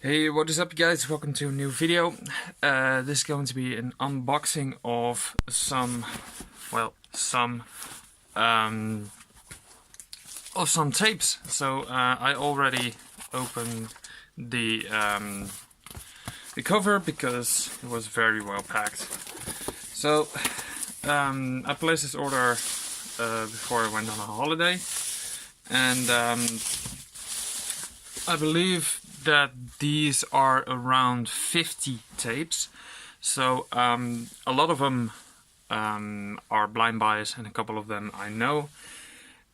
Hey, what is up guys? Welcome to a new video. This is going to be an unboxing of some tapes. So I already opened the cover because it was very well packed. So I placed this order before I went on a holiday, and I believe that these are around 50 tapes. So a lot of them are blind buys, and a couple of them I know,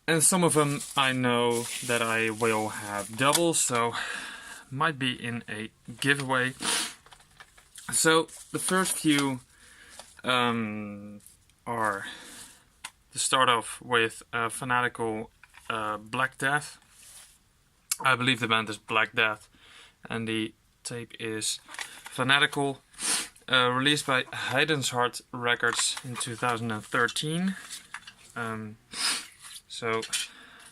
and some of them I know that I will have double, so might be in a giveaway. So the first few are to start off with Fanatical Black Death. I believe the band is Black Death, and the tape is Fanatical, released by Heart Records in 2013. So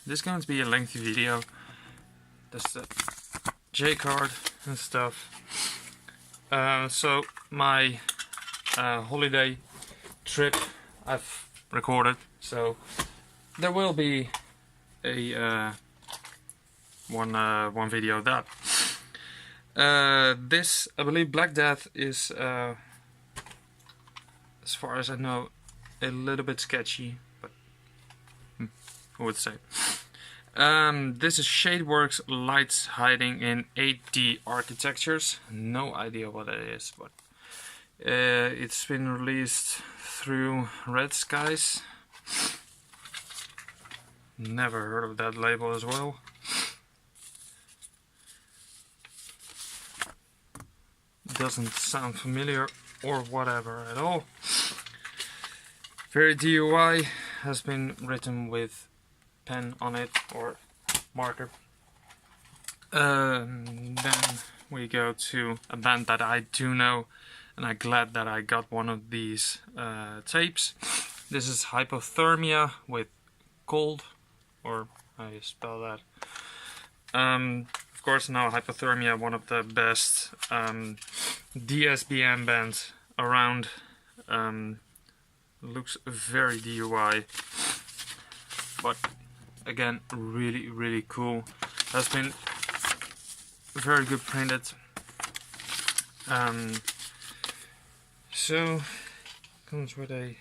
this is going to be a lengthy video. That's the J card and stuff. So my holiday trip I've recorded, so there will be a one video of that. This, I believe, Black Death is, as far as I know, a little bit sketchy, but who would say? This is Shadeworks Lights Hiding in 8D Architectures. No idea what it is, but it's been released through Red Skies. Never heard of that label as well. Doesn't sound familiar or whatever at all. Very DIY, has been written with pen on it or marker. Then we go to a band that I do know, and I'm glad that I got one of these tapes. This is Hypothermia with Cold, or how you spell that. Of course, now Hypothermia, one of the best DSBM bands around. Looks very DIY, but again, really cool. Has been very good printed. So comes with a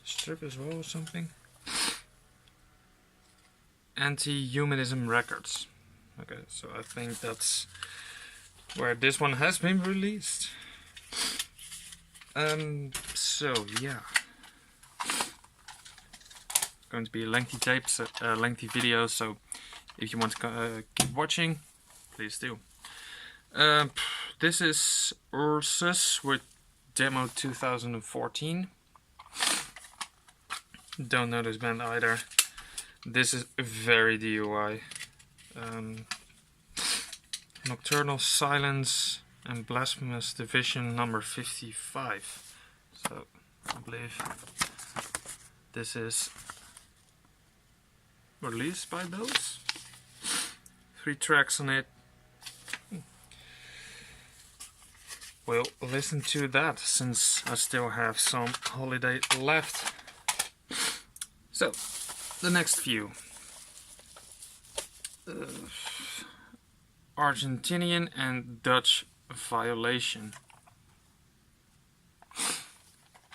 strip as well or something. Anti-Humanism Records. Okay, so I think that's where this one has been released. So yeah, going to be lengthy tapes, lengthy videos. So if you want to keep watching, please do. This is Ursus with Demo 2014. Don't know this band either. This is very DIY. Nocturnal Silence and Blasphemous Division number 55. So I believe this is released by those. 3 tracks on it. We'll listen to that since I still have some holiday left. So the next few. Argentinian and Dutch Violation.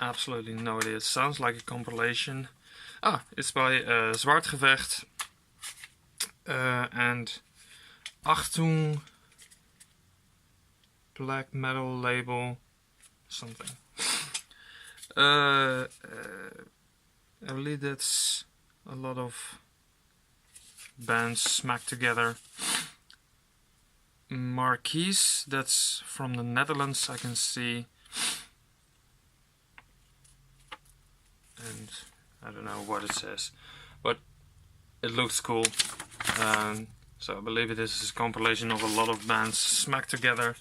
Absolutely no idea. It sounds like a compilation. It's by Zwaertgevegt and Achtung, black metal label something. I believe that's a lot of bands smacked together. Marquise, that's from the Netherlands, I can see. And I don't know what it says, but it looks cool. So I believe it is a compilation of a lot of bands smacked together.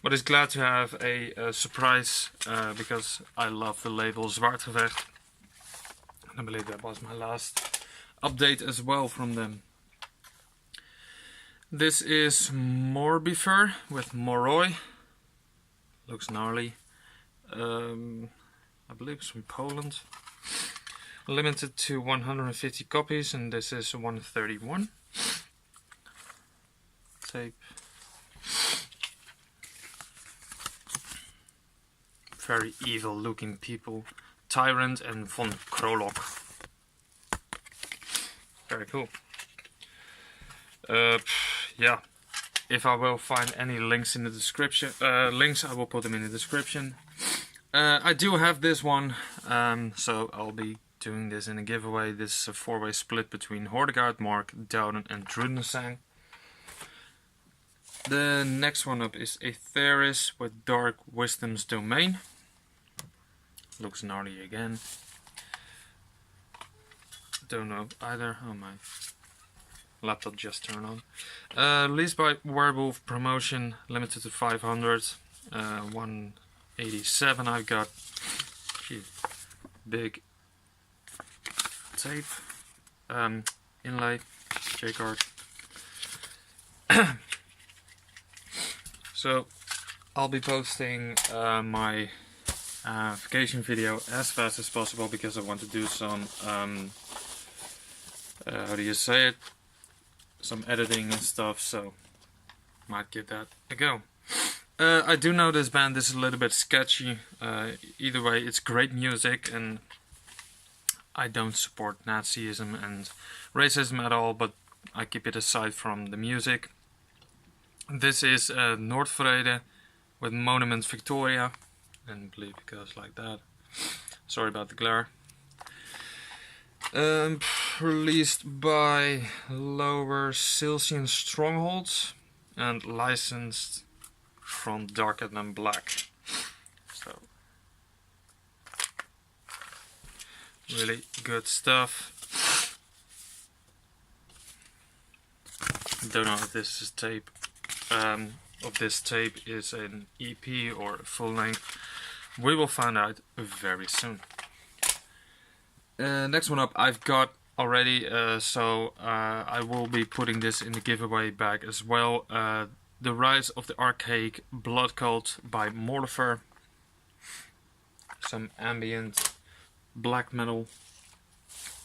But it's glad to have a surprise, because I love the label Zwaertgevegt. And I believe that was my last update as well from them. This is Morbifer with Moroi. Looks gnarly. I believe it's from Poland. Limited to 150 copies, and this is 131. Tape. Very evil looking people. Tyrant and Von Krolok. Very cool. Yeah. If I will find any links in the description, I will put them in the description. I do have this one, so I'll be doing this in a giveaway. This is a 4-way split between Hordegaard, Mark, Dowden and Drudensang. The next one up is Aetheris with Dark Wisdom's Domain. Looks gnarly again. Don't know either. Oh, my laptop just turned on. Released by Werewolf Promotion, limited to 500. 187 I've got. Gee, big tape. Inlay. J-card. So I'll be posting my vacation video as fast as possible because I want to do some how do you say it, some editing and stuff, so might give that a go. I do know this band is a little bit sketchy. Either way, it's great music, and I don't support Nazism and racism at all, but I keep it aside from the music. This is Noordvrede with Monument Victoria, and I believe it goes like that. Sorry about the glare. Released by Lower Silesian Strongholds and licensed from Darker Than Black. So really good stuff. Don't know if this is tape. Of this tape is an EP or a full length. We will find out very soon. Next one up I've got already, so I will be putting this in the giveaway bag as well. The Rise of the Archaic Blood Cult by Mortifer. Some ambient black metal.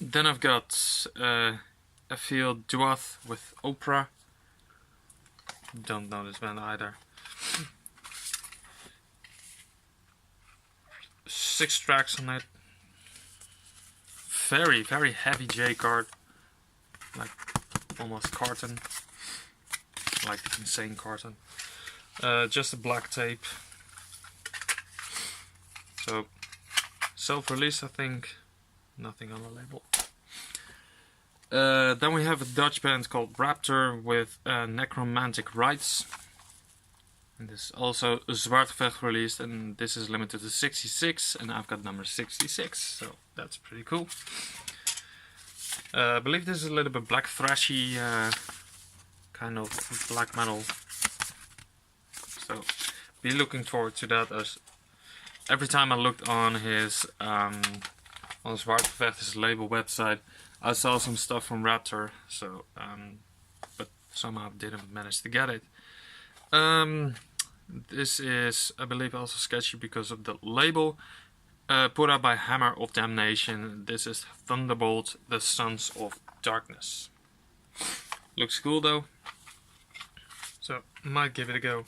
Then I've got a Field Duath with Oprah. Don't know this band either. 6 tracks on it. Very, very heavy J card. Like almost carton. Like insane carton. Just a black tape. So self-release, I think. Nothing on the label. Then we have a Dutch band called Raptor with Necromantic Rites. And this is also Zwaertgevegt released, and this is limited to 66, and I've got number 66, so that's pretty cool. I believe this is a little bit black thrashy kind of black metal. So be looking forward to that, as every time I looked on his on Zwaertgevegt's label website, I saw some stuff from Raptor, so but somehow didn't manage to get it. This is, I believe, also sketchy because of the label. Put out by Hammer of Damnation. This is Thunderbolt, the Sons of Darkness. Looks cool though, so might give it a go.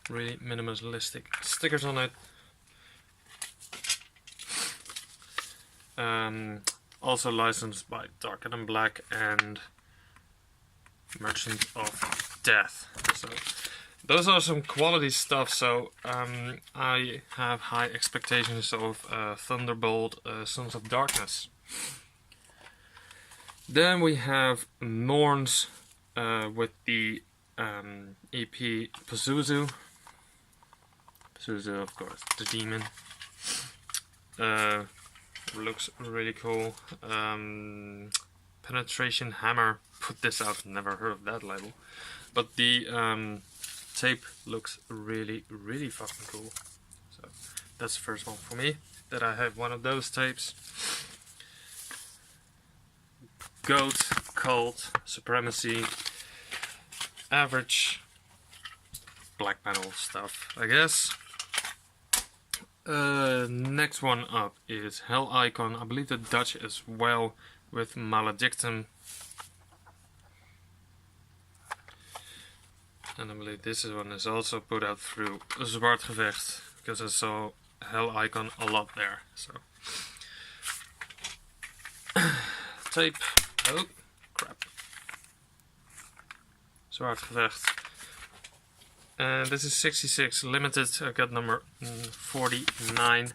Really minimalistic stickers on it. Also licensed by Darker Than Black and Merchant of Death. So those are some quality stuff. So I have high expectations of Thunderbolt, Sons of Darkness. Then we have Norns with the EP Pazuzu. Pazuzu, of course, the demon. Looks really cool. Penetration Hammer put this out. Never heard of that label, but the tape looks really, really fucking cool. So that's the first one for me, that I have one of those tapes. Goat Cult Supremacy. average black metal stuff, I guess. Next one up is Hell Icon. I believe the Dutch as well, with Maledictum. And I believe this one is also put out through Zwaertgevegt, because I saw Hell Icon a lot there. So tape. Oh crap. Zwaertgevegt. And this is 66 limited. I got number 49 and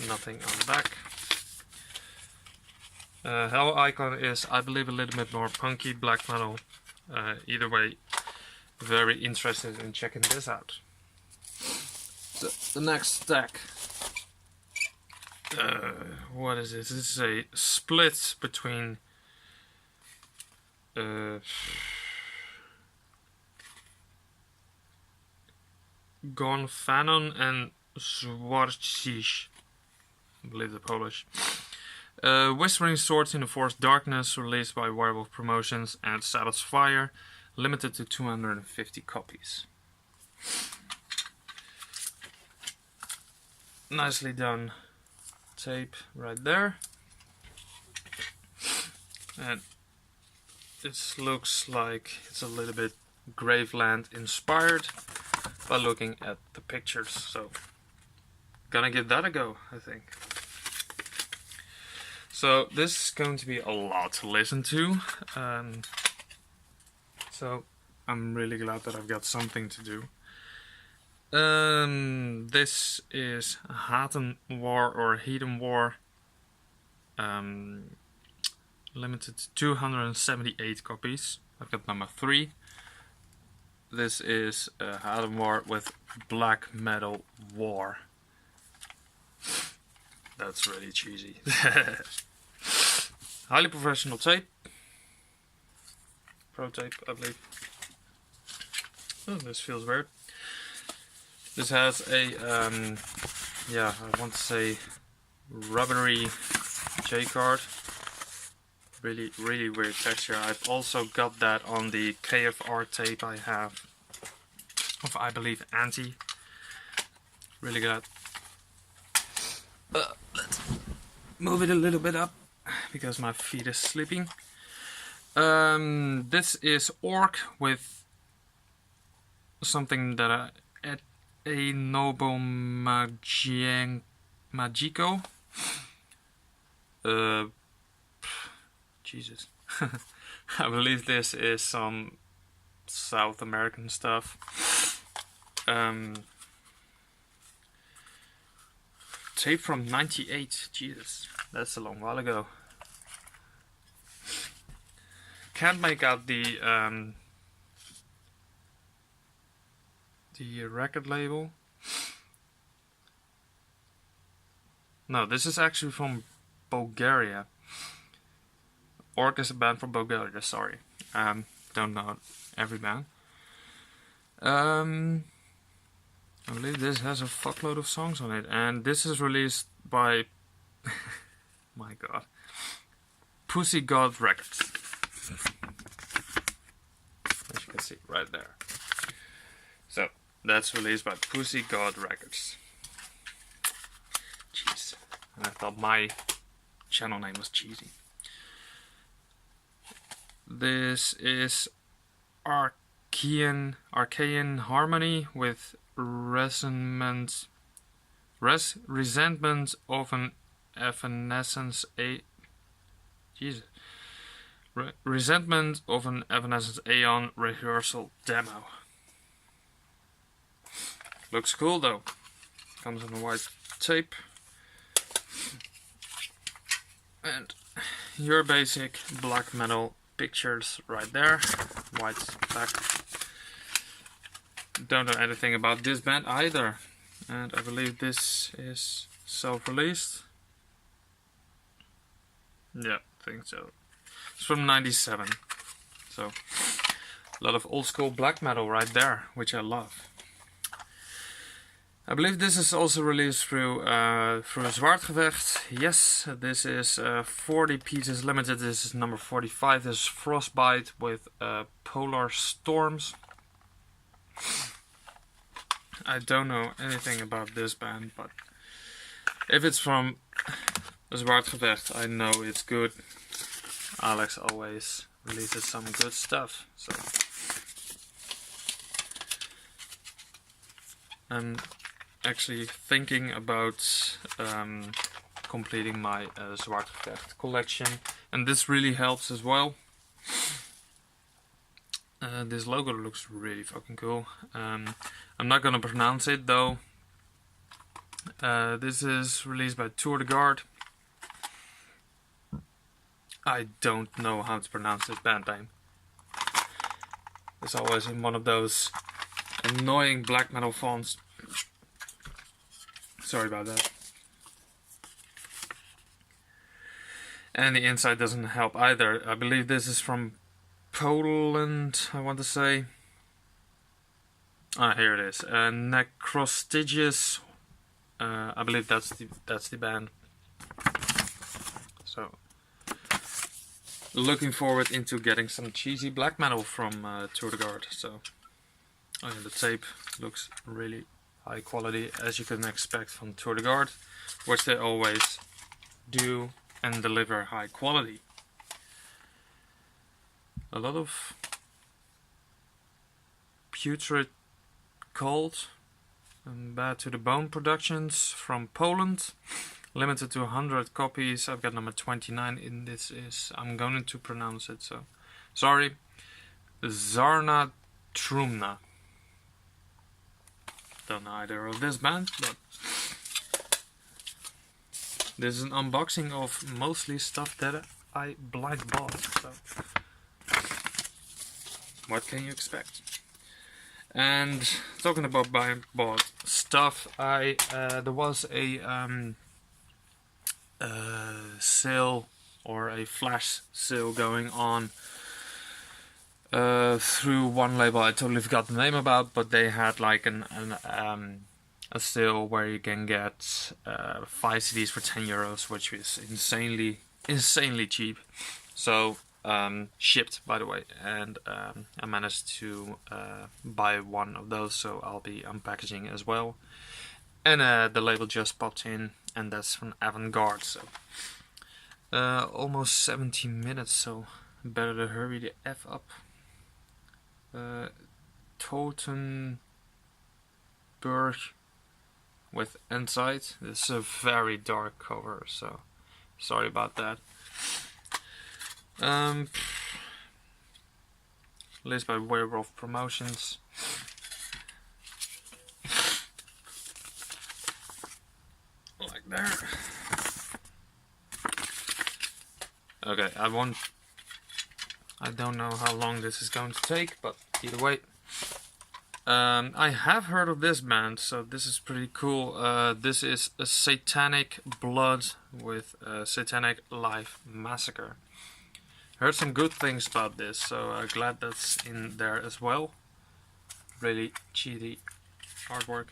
nothing on the back. Hell Icon is, I believe, a little bit more punky black metal. Either way, very interested in checking this out. So, the next stack. What is this? This is a split between Gonfanon and Zwaertgevegt, I believe the Polish. Whispering Swords in the Forest Darkness, released by Werewolf Promotions and Saddles Fire, limited to 250 copies. Nicely done tape right there. And this looks like it's a little bit Graveland inspired by looking at the pictures, so gonna give that a go, I think. So this is going to be a lot to listen to, so I'm really glad that I've got something to do. This is Haten War or Heathen War, limited to 278 copies. I've got number 3. This is Haten War with Black Metal War. That's really cheesy. Highly professional tape. Pro tape, I believe. Oh, this feels weird. This has a, yeah, I want to say rubbery J-card. Really, really weird texture. I've also got that on the KFR tape I have of, I believe, Anti. Really good. Let's move it a little bit up because my feet is slipping. This is Orc with something that a Noble Magico. Jesus. I believe this is some South American stuff. Tape from 98. Jesus, that's a long while ago. Can't make out the record label. No, this is actually from Bulgaria. Orc is a band from Bulgaria, sorry. Don't know every band. I believe this has a fuckload of songs on it, and this is released by my god, Pussy God Records. As you can see right there. So that's released by Pussy God Records. Jeez, and I thought my channel name was cheesy. This is Archaean Harmony with Resentment of an Evanescence Resentment of an Evanescence Aeon rehearsal demo. Looks cool though. Comes on a white tape. And your basic black metal pictures right there. White back. Don't know anything about this band either. And I believe this is self-released. Yeah, I think so. It's from 97. So a lot of old school black metal right there, which I love. I believe this is also released through Zwaertgevegt. Yes, this is 40 pieces limited. This is number 45. This is Frostbite with Polar Storms. I don't know anything about this band, but if it's from Zwaertgevegt, I know it's good. Alex always releases some good stuff, so I'm actually thinking about completing my Zwaertgevegt collection, and this really helps as well. This logo looks really fucking cool. I'm not gonna pronounce it though. This is released by Thethroat.nl. I don't know how to pronounce this band name. It's always in one of those annoying black metal fonts. Sorry about that. And the inside doesn't help either. I believe this is from Poland, I want to say. Ah, here it is. Necrostigious. I believe that's the band. So, looking forward into getting some cheesy black metal from Thethroat. So, oh yeah, the tape looks really high quality, as you can expect from Thethroat, which they always do and deliver high quality. A lot of Putrid Cold and Bad to the Bone productions from Poland, limited to 100 copies. I've got number 29 in this. I'm going to pronounce it, so sorry. Zwaertgevegt. Don't know either of this band, but this is an unboxing of mostly stuff that I blind bought, so what can you expect? And talking about blind bought stuff, there was a sale or a flash sale going on through one label. I totally forgot the name about, but they had like a sale where you can get 5 CDs for 10 euros, which is insanely cheap. So shipped, by the way, and I managed to buy one of those, so I'll be unpackaging as well. And the label just popped in, and that's from Avant-Garde. So almost 17 minutes, so better to hurry the F up. Totenberg with Insight. This is a very dark cover, so sorry about that. Released by Werewolf Promotions. Like there. Okay, I don't know how long this is going to take, but either way. I have heard of this band, so this is pretty cool. This is a Satanic Blood with Satanic Life Massacre. Heard some good things about this, so glad that's in there as well. Really cheesy artwork.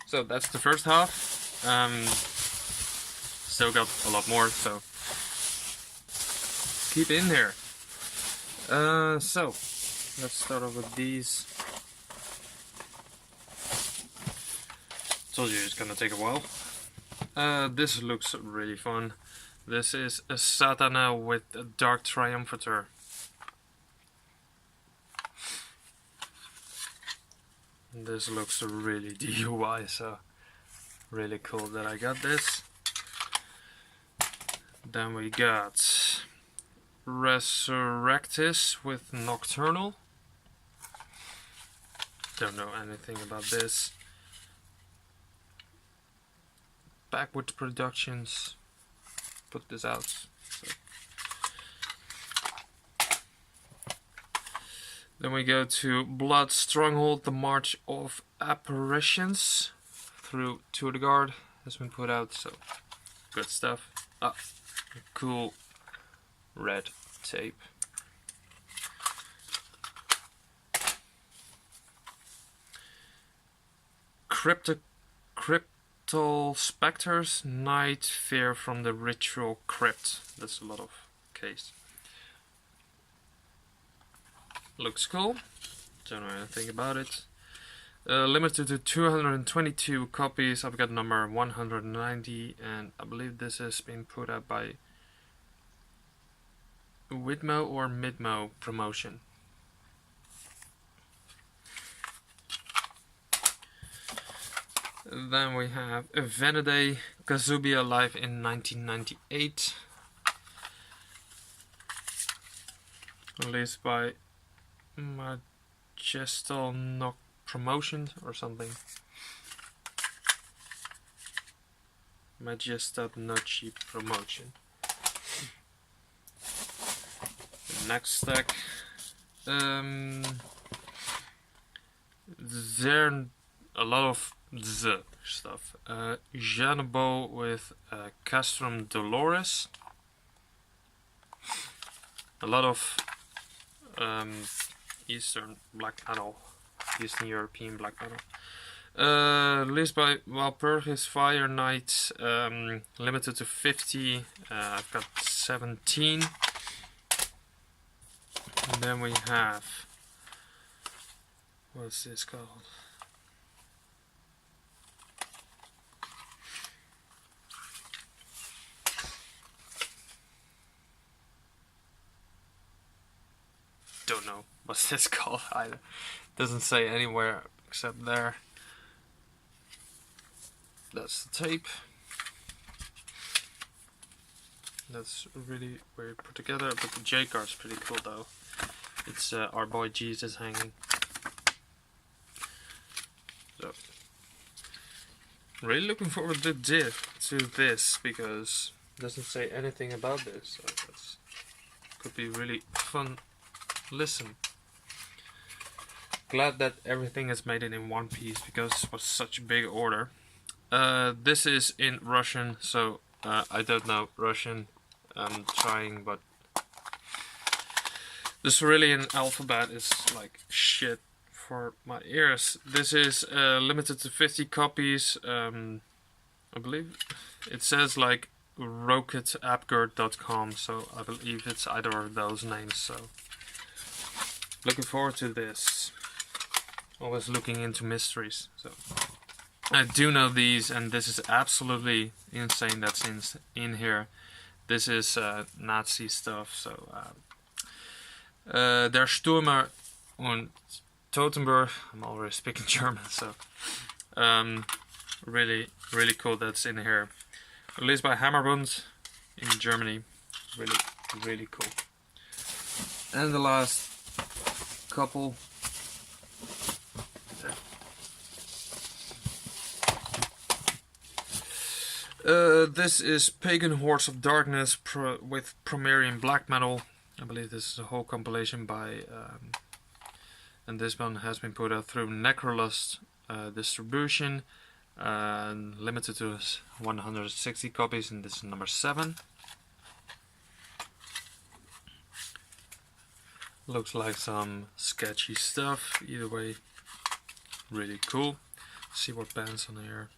So that's the first half. Still got a lot more, so keep in there. So let's start off with these. Told you it's gonna take a while. This looks really fun. This is a Satana with a Dark Triumphator. This looks really DIY, so really cool that I got this. Then we got Resurrectis with Nocturnal. Don't know anything about this. Backwoods Productions put this out. So. Then we go to Blood Stronghold, the March of Apparitions through Thethroat has been put out, so good stuff. Ah, cool red tape. Cryptal Spectres, Night Fear from the Ritual Crypt. That's a lot of case. Looks cool. Don't know anything about it. Limited to 222 copies. I've got number 190, and I believe this has been put out by Widmo or Midmo Promotion. Then we have Venade, Kazubia Live in 1998. Released by Majestal Nock Promotion or something. Majestat Nochi Promotion. The next stack. There a lot of Z stuff. Janabo with Castrum Dolores. A lot of Eastern black metal, Eastern European black metal. Released by Walpurgis Fire Knight, limited to 50. I've got 17. And then we have, what's this called? Don't know what's this called either. Doesn't say anywhere except there. That's the tape. That's really weird put together, but the J card's pretty cool though. It's our boy Jesus hanging. So, really looking forward to this because it doesn't say anything about this. So that's could be really fun. Listen. Glad that everything is made in one piece because it was such a big order. This is in Russian, so I don't know Russian. I'm trying, but the Cyrillian alphabet is like shit for my ears. This is limited to 50 copies. I believe it says like rocketapgurt.com, so I believe it's either of those names. So looking forward to this. Always looking into mysteries. So I do know these, and this is absolutely insane that's in here. This is Nazi stuff. So Der Stürmer und Totenberg. I'm already speaking German, so really cool that's in here. Released by Hammerbund in Germany. Really cool. And the last couple. This is Pagan Hordes of Darkness with Promerian Black Metal. I believe this is a whole compilation by, and this one has been put out through Necrolust distribution, limited to 160 copies, and this is number 7. Looks like some sketchy stuff. Either way, really cool. See what bands on here.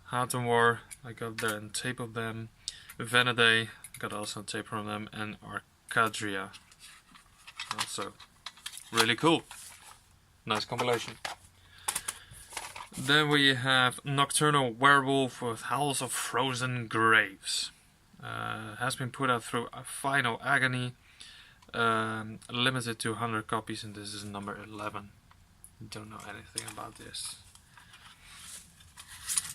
Heart and War, I got there and tape of them. Venade, got also a tape from them, and Arcadria. Also, really cool. Nice compilation. Then we have Nocturnal Werewolf with Howls of Frozen Graves. Has been put out through Final Agony. Limited to 100 copies, and this is number 11. Don't know anything about this.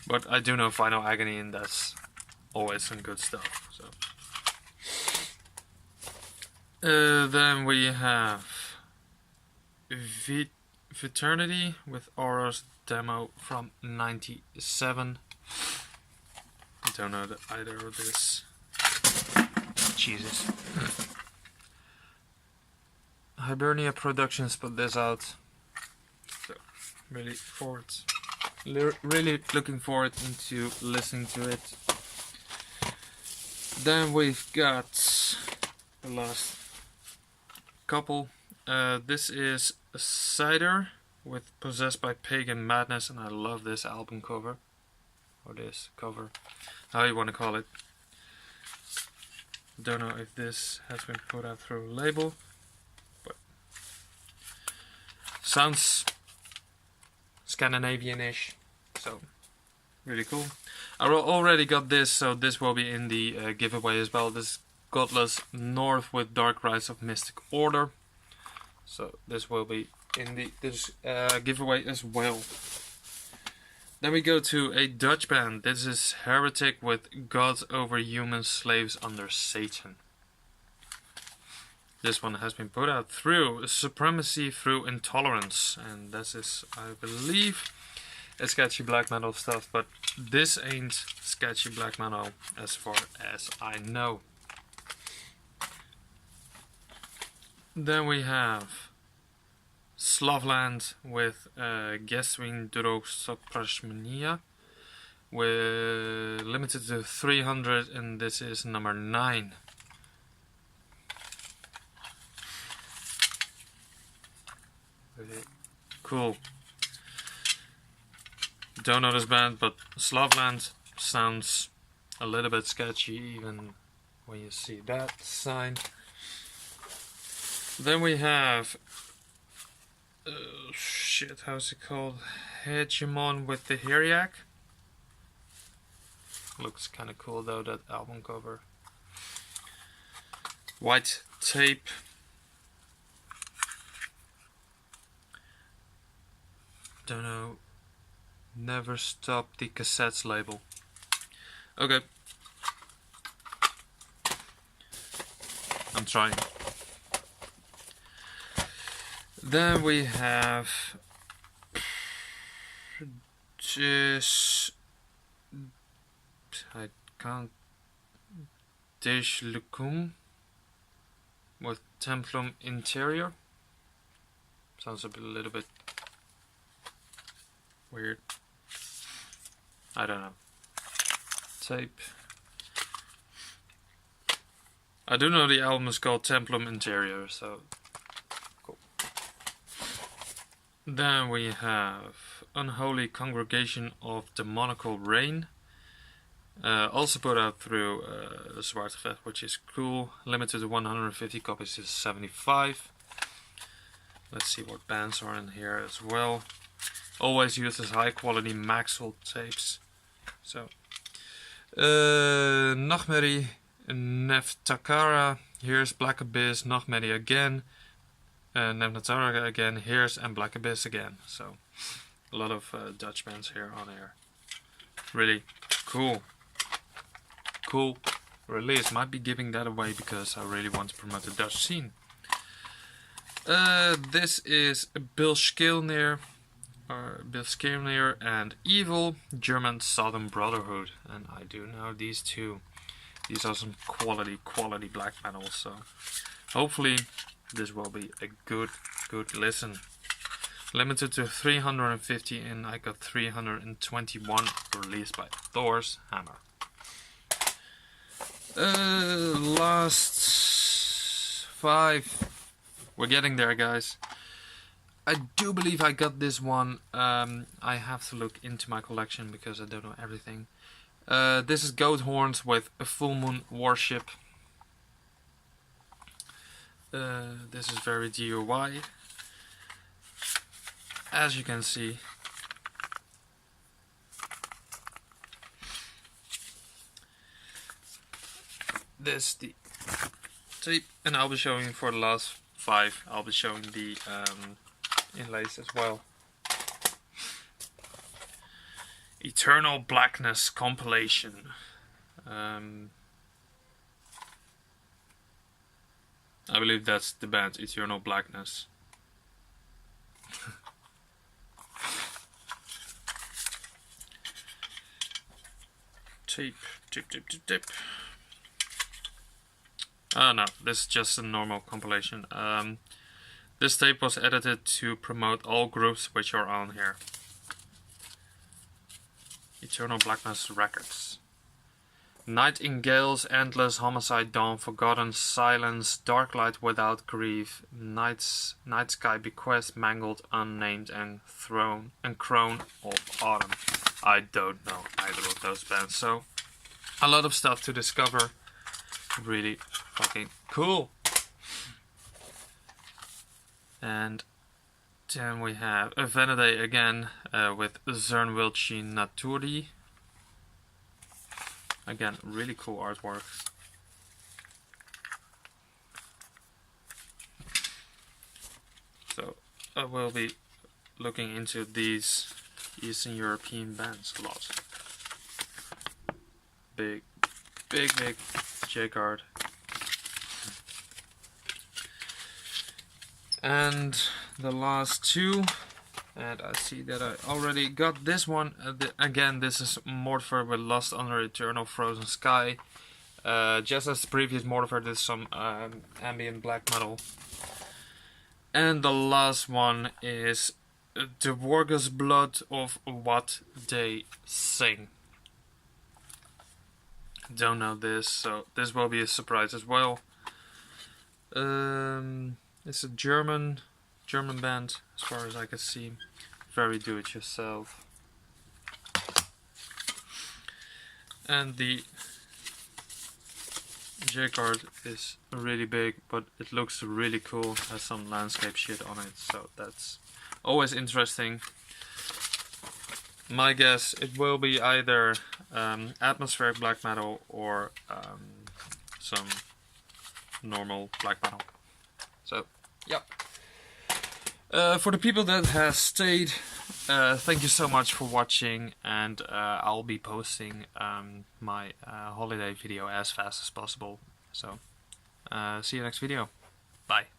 But I do know Final Agony, and that's always some good stuff. So then we have Fraternity with Aura's demo from 97. Don't know either of this. Jesus. Hibernia Productions put this out. So really looking forward into listening to it. Then we've got the last couple. This is Cider with Possessed by Pagan Madness, and I love this album cover. Or this cover. How you want to call it. Don't know if this has been put out through a label. But sounds Scandinavian-ish. So really cool. I already got this, so this will be in the giveaway as well. This Godless North with Dark Rites of Mystic Order. So this will be in the giveaway as well. Then we go to a Dutch band. This is Heretic with Gods Over Humans, Slaves Under Satan. This one has been put out through Supremacy Through Intolerance. And this is, I believe, a sketchy black metal stuff. But this ain't sketchy black metal as far as I know. Then we have Slavland with Geswing Droogsoprashmania. We're limited to 300 and this is number 9. Really cool. Don't know this band, but Slavland sounds a little bit sketchy even when you see that sign. Then we have shit, how's it called? Hegemon with the Heriac. Looks kind of cool though, that album cover. White tape. Don't know. Never Stop the Cassettes label. Okay. I'm trying. Then we have just I can't Dish Lucum with Templum Interior. Sounds a little bit weird. I don't know. Tape. I do know the album is called Templum Interior, so cool. Then we have Unholy Congregation of Demonical Rain. Also put out through Zwaertgevegt, which is cool. Limited to 150 copies is 75. Let's see what bands are in here as well. Always uses high quality Maxwell tapes. So, Nachtmerrie, Neftakara, here's Black Abyss, Nachtmerrie again, Neftakara again, here's and Black Abyss again. So, a lot of Dutch bands here on air. Really cool. Cool release. Might be giving that away because I really want to promote the Dutch scene. This is Bill Skilnir and Evil, German Southern Brotherhood, and I do know these two. These are some quality black metal, so hopefully this will be a good listen. Limited to 350 and I got 321 released by Thor's Hammer. Last 5. We're getting there, guys. I do believe I got this one. I have to look into my collection because I don't know everything. This is Goat Horns with a Full Moon Worship. This is very DIY. As you can see. This the tape, and I'll be showing for the last 5. I'll be showing the inlays as well. Eternal Blackness compilation. I believe that's the band, Eternal Blackness. Tape. Oh no, this is just a normal compilation. This tape was edited to promote all groups which are on here. Eternal Blackness Records. Nightingales, Endless, Homicide, Dawn, Forgotten, Silence, Dark Light Without Grief, Night Sky, Bequest, Mangled, Unnamed, and Throne and Crone of Autumn. I don't know either of those bands, so a lot of stuff to discover. Really fucking cool. And then we have a Venade again with Zwaertgevegt Naturi. Again, really cool artwork. So I will be looking into these Eastern European bands a lot. Big J-card. And the last two, and I see that I already got this one. Again, this is Mortifer with Lost Under Eternal Frozen Sky. Just as the previous Mortifer, did some ambient black metal. And the last one is The Warg's Blood of What They Sing. Don't know this, so this will be a surprise as well. It's a German band, as far as I can see. Very do-it-yourself. And the J-card is really big, but it looks really cool. Has some landscape shit on it, so that's always interesting. My guess, it will be either atmospheric black metal or some normal black metal. So, yeah. For the people that have stayed, thank you so much for watching, and I'll be posting my holiday video as fast as possible. So, see you next video. Bye.